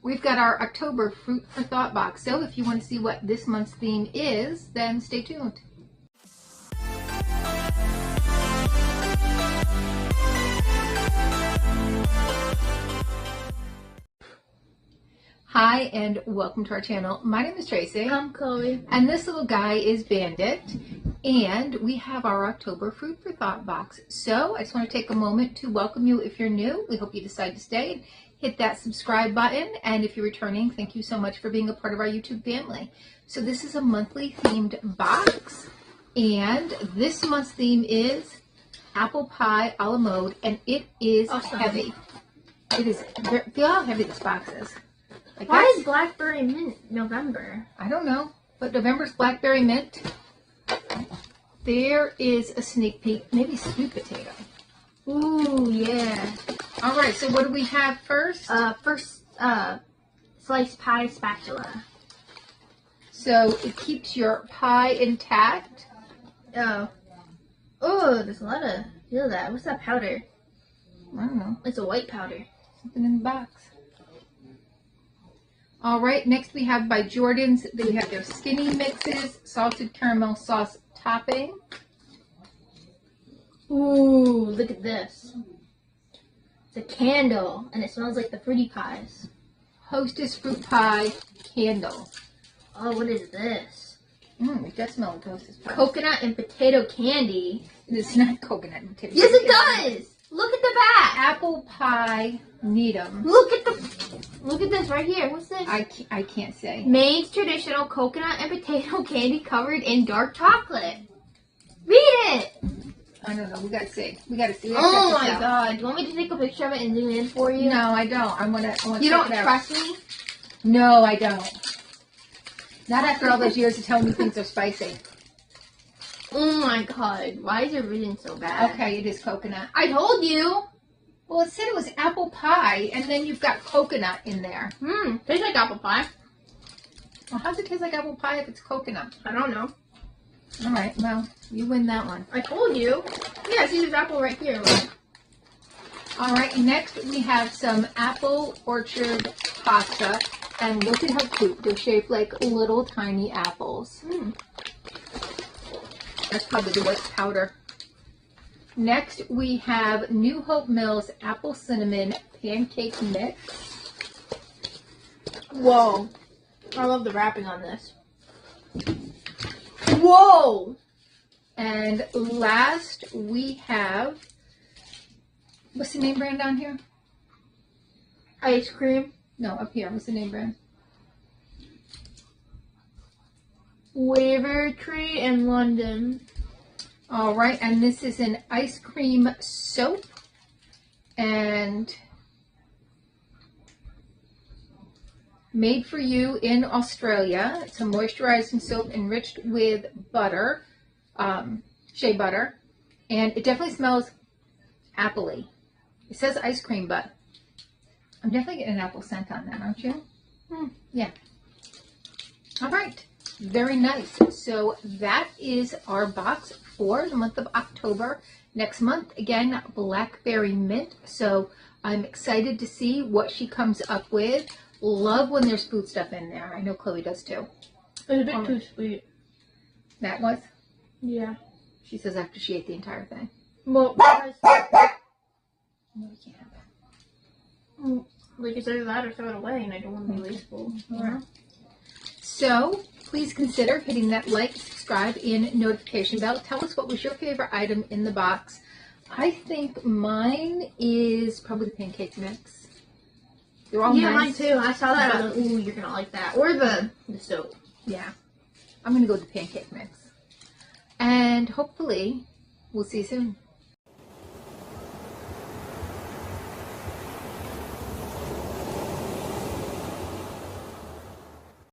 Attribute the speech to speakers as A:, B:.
A: we've got our October Fruit for Thought box. So if you want to see what this month's theme is, then stay tuned. Hi and welcome to our channel. My name is Tracy.
B: I'm Chloe.
A: And this little guy is Bandit. And we have our October Fruit for Thought box. So I just want to take a moment to welcome you if you're new. We hope you decide to stay and hit that subscribe button. And if you're returning, thank you so much for being a part of our YouTube family. So this is a monthly themed box. And this month's theme is apple pie a la mode. And it is heavy. It is, feel how heavy this box is. Like
B: why is Blackberry Mint November? I
A: don't know. But November's Blackberry Mint. There is a sneak peek. Maybe sweet potato.
B: Ooh, yeah.
A: All right, so what do we have first?
B: Sliced pie spatula.
A: So it keeps your pie intact.
B: Oh, there's a lot of, feel that. What's that powder?
A: I don't know.
B: It's a white powder.
A: Something in the box. All right, next we have by Jordan's. They have their skinny mixes, salted caramel sauce topping.
B: Ooh, look at this. It's a candle, and it smells like the fruity pies.
A: Hostess fruit pie candle.
B: Oh, what is this?
A: It does smell like Hostess pie.
B: Coconut and potato candy.
A: It's not coconut and potato
B: candy. Yes, it does. Look at the back.
A: Apple pie needham.
B: Look at this right here. What's this?
A: I can't say.
B: Maine's traditional coconut and potato candy covered in dark chocolate. Read it.
A: I don't know. We gotta see. We gotta see.
B: Oh my god! Do you want me to take a picture of it and zoom in for you?
A: No, I don't. I want to.
B: You don't trust me?
A: No, I don't. Not after all those years of telling me things are spicy.
B: Oh my god! Why is your vision so bad?
A: Okay, it is coconut.
B: I told you.
A: Well, it said it was apple pie, and then you've got coconut in there.
B: Tastes like apple pie.
A: Well, how does it taste like apple pie if it's coconut?
B: I don't know.
A: All right, well, you win that one.
B: I told you. Yeah, see, there's apple right here. Look.
A: All right, next we have some apple orchard pasta, and look at how cute. They're shaped like little tiny apples. That's probably the white powder. Next, we have New Hope Mills Apple Cinnamon Pancake Mix.
B: Whoa. I love the wrapping on this. Whoa!
A: And last, we have, what's the name brand down here?
B: Ice cream.
A: No, up here. What's the name brand?
B: Wavertree in London.
A: All right, and this is an ice cream soap, and made for you in Australia. It's a moisturizing soap enriched with butter, shea butter, and it definitely smells appley. It says ice cream, but I'm definitely getting an apple scent on that, aren't you? Yeah. All right. Very nice. So that is our box for the month of October. Next month, again, Blackberry Mint. So I'm excited to see what she comes up with. Love when there's food stuff in there. I know Chloe does too.
B: It's a bit too sweet.
A: That was?
B: Yeah.
A: She says after she ate the entire thing.
B: Well,
A: no, we can't have that.
B: Like I said, that or throw it away, and I don't want to be wasteful.
A: Yeah. So please consider hitting that like, subscribe, and notification bell. Tell us what was your favorite item in the box. I think mine is probably the pancake mix. They're all nice.
B: Mine too. I saw that. I was like, ooh, you're gonna like that. Or the soap.
A: Yeah. I'm gonna go with the pancake mix. And hopefully we'll see you soon.